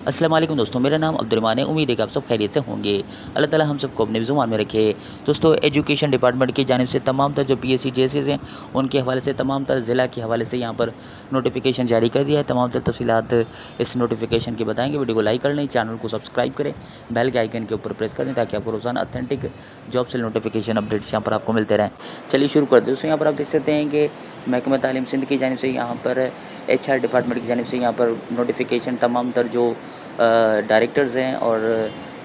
अस्सलाम वालेकुम दोस्तों, मेरा नाम अब्दुर्रहमान है। उम्मीद है कि आप सब खैरियत से होंगे। अल्लाह ताला हम सबको अपने ज़ुबान में रखे। दोस्तों, एजुकेशन डिपार्टमेंट की जानिब से तमाम तर जो पीएससी जेसेस हैं उनके हवाले से तमाम तर ज़िला के हवाले से यहाँ पर नोटिफिकेशन जारी कर दिया है। तमाम तर तफसीलात इस नोटिफिकेशन की बताएंगे। वीडियो को लाइक कर लें, चैनल को सब्सक्राइब करें, बेल के आइकन के ऊपर प्रेस कर दें ताकि आपको रोज़ाना ऑथेंटिक जॉब से नोटिफिकेशन अपडेट्स यहाँ पर आपको मिलते रहें। चलिए शुरू कर दें। दोस्तों, यहाँ पर आप देख सकते हैं कि महकमा तालीम सिंध की जानिब से यहाँ पर HR डिपार्टमेंट की जानिब से यहाँ पर नोटिफिकेशन तमाम तर जो डायरेक्टर्स हैं और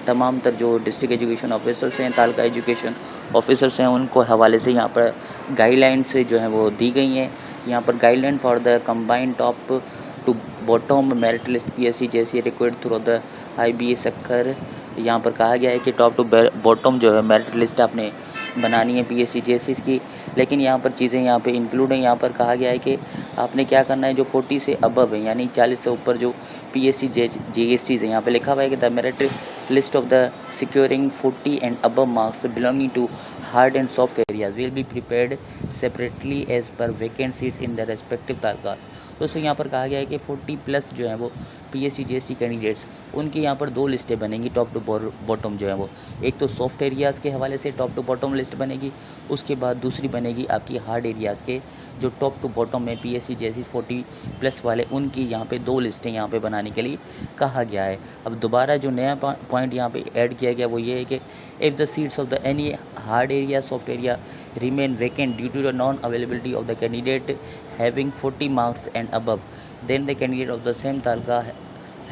तमाम तर जो डिस्ट्रिक्ट एजुकेशन ऑफिसर्स हैं, तालका एजुकेशन ऑफिसर्स हैं, उनको हवाले से यहाँ पर गाइडलाइंस जो हैं वो दी गई हैं। यहाँ पर guideline for the combined top to bottom merit list PSC जैसी required through the IBA Sukkur. यहाँ पर कहा गया है कि टॉप टू बॉटम जो है मेरिट लिस्ट आपने बनानी है PSC JSS की, लेकिन यहाँ पर चीज़ें यहाँ पे इंक्लूड हैं। यहाँ पर कहा गया है कि आपने क्या करना है, जो 40 से अबव है यानी 40 से ऊपर जो PSC JSTs है, यहाँ पे लिखा हुआ है कि the merit list of the securing 40 and above marks belonging to hard and soft areas will be prepared separately as per vacant seats in the respective talukas. दोस्तों, यहाँ पर कहा गया है कि 40 प्लस जो है वो PSC JST कैंडिडेट्स, उनकी यहाँ पर दो लिस्टें बनेंगी टॉप टू बॉटम जो है वो। एक तो सॉफ्ट एरियाज़ के हवाले से टॉप टू बॉटम लिस्ट बनेगी, उसके बाद दूसरी बनेगी आपकी हार्ड एरियाज़ के जो टॉप टू बॉटम में PSC JST 40 प्लस वाले, उनकी यहाँ पे दो लिस्टें यहाँ पे बनाने के लिए कहा गया है। अब दोबारा जो नया पॉइंट यहाँ पे ऐड किया गया वो ये है कि if the seats of the any hard area soft area remain vacant due to the non-availability of the candidate having 40 marks and above, then the candidate of the same talqa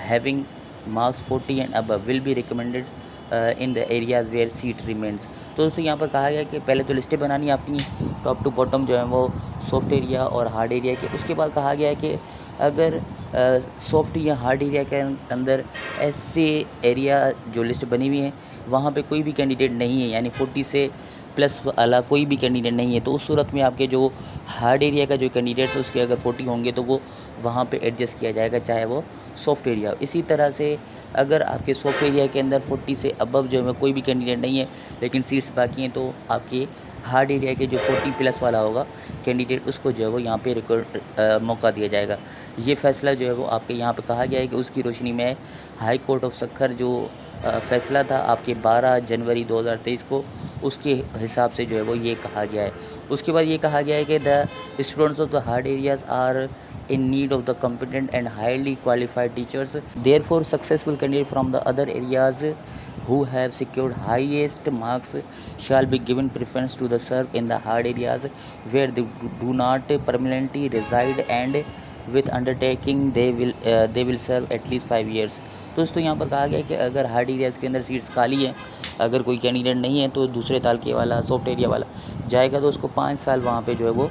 having marks 40 and above will be recommended in the areas where seat remains। तो दोस्तों, यहाँ पर कहा गया कि पहले तो लिस्टें बनानी है आपकी टॉप टू बॉटम जो है वो सॉफ्ट एरिया और हार्ड एरिया के। उसके बाद कहा गया है कि अगर सॉफ्ट या हार्ड एरिया के अंदर ऐसे एरिया जो लिस्ट बनी हुई है वहाँ पे कोई भी कैंडिडेट नहीं है, यानी 40 से प्लस वाला कोई भी कैंडिडेट नहीं है, तो उस सूरत में आपके जो हार्ड एरिया का जो कैंडिडेट्स है उसके अगर 40 होंगे तो वो वहाँ पे एडजस्ट किया जाएगा, चाहे वो सॉफ्ट एरिया हो। इसी तरह से अगर आपके सॉफ्ट एरिया के अंदर 40 से अबव जो है कोई भी कैंडिडेट नहीं है लेकिन सीट्स बाकी हैं, तो आपके हार्ड एरिया के जो 40 प्लस वाला होगा कैंडिडेट, उसको जो है वो यहाँ पे मौका दिया जाएगा। ये फ़ैसला जो है वो आपके यहाँ पे कहा गया है कि उसकी रोशनी में हाई कोर्ट ऑफ सक्खर जो फ़ैसला था आपके 12 जनवरी 2023 को, उसके हिसाब से जो है वो ये कहा गया है। उसके बाद ये कहा गया है कि the students of the hard areas are in need of the competent and highly qualified teachers, therefore successful candidate from the other areas who have secured highest marks shall be given preference to the serve in the hard areas where they do not permanently reside and with undertaking they will serve at least 5 years। दोस्तों, यहाँ पर कहा गया है कि अगर hard areas के अंदर सीट्स खाली हैं, अगर कोई कैंडिडेट नहीं है तो दूसरे तालके वाला सॉफ्ट एरिया वाला जाएगा तो उसको 5 साल वहाँ पे जो है वो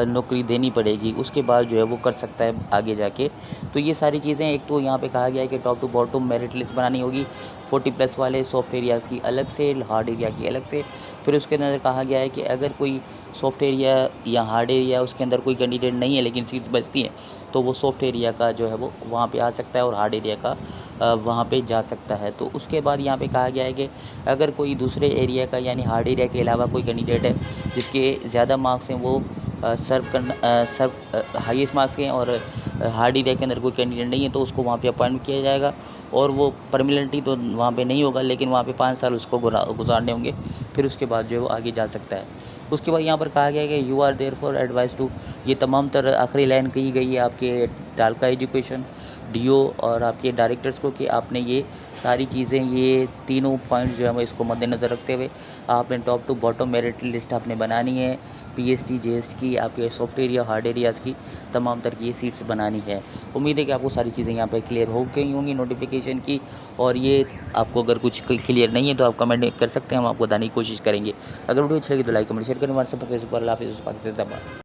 नौकरी देनी पड़ेगी। उसके बाद जो है वो कर सकता है आगे जाके। तो ये सारी चीज़ें, एक तो यहाँ पे कहा गया है कि top to bottom merit list बनानी होगी 40 प्लस वाले सॉफ्ट एरियाज़ की अलग से, हार्ड एरिया की अलग से। फिर उसके अंदर कहा गया है कि अगर कोई सॉफ्ट एरिया या हार्ड एरिया उसके अंदर कोई कैंडिडेट नहीं है लेकिन सीट्स बचती हैं तो वो सॉफ्ट एरिया का जो है वो वहाँ पे आ सकता है और हार्ड एरिया का वहाँ पे जा सकता है। तो उसके बाद यहाँ पे कहा गया है कि अगर कोई दूसरे एरिया का यानी हार्ड एरिया के अलावा कोई कैंडिडेट है जिसके ज़्यादा मार्क्स हैं, वो हाईएस्ट मार्क्स के हैं और हार्ड एरिया के अंदर कोई कैंडिडेट नहीं है, तो उसको वहाँ पे अपॉइंट किया जाएगा और वो परमानेंटली तो वहाँ पे नहीं होगा लेकिन वहाँ पे 5 साल उसको गुजारने होंगे, फिर उसके बाद जो है वो आगे जा सकता है। उसके बाद यहाँ पर कहा गया है कि you are there for advice to, ये तमाम तरह आखिरी लाइन कही गई है आपके तालका एजुकेशन DO और आपके डायरेक्टर्स को कि आपने ये सारी चीज़ें, ये तीनों पॉइंट्स जो है वो इसको मद्देनज़र रखते हुए आपने top to bottom merit list आपने बनानी है PST JST की, आपके सॉफ्ट एरिया हार्ड एरियाज़ की तमाम तरह की ये सीट्स बनानी है। उम्मीद है कि आपको सारी चीज़ें यहाँ पे क्लियर हो गई होंगी नोटिफिकेशन की, और ये आपको अगर कुछ क्लियर नहीं है तो आप कमेंट कर सकते हैं, हम आपको बताने की कोशिश करेंगे। अगर वीडियो अच्छी लगी तो लाइक कमेंट शेयर करें, व्हाट्सएप पर फेसबुक पर। अल्लाह हाफ़िज़।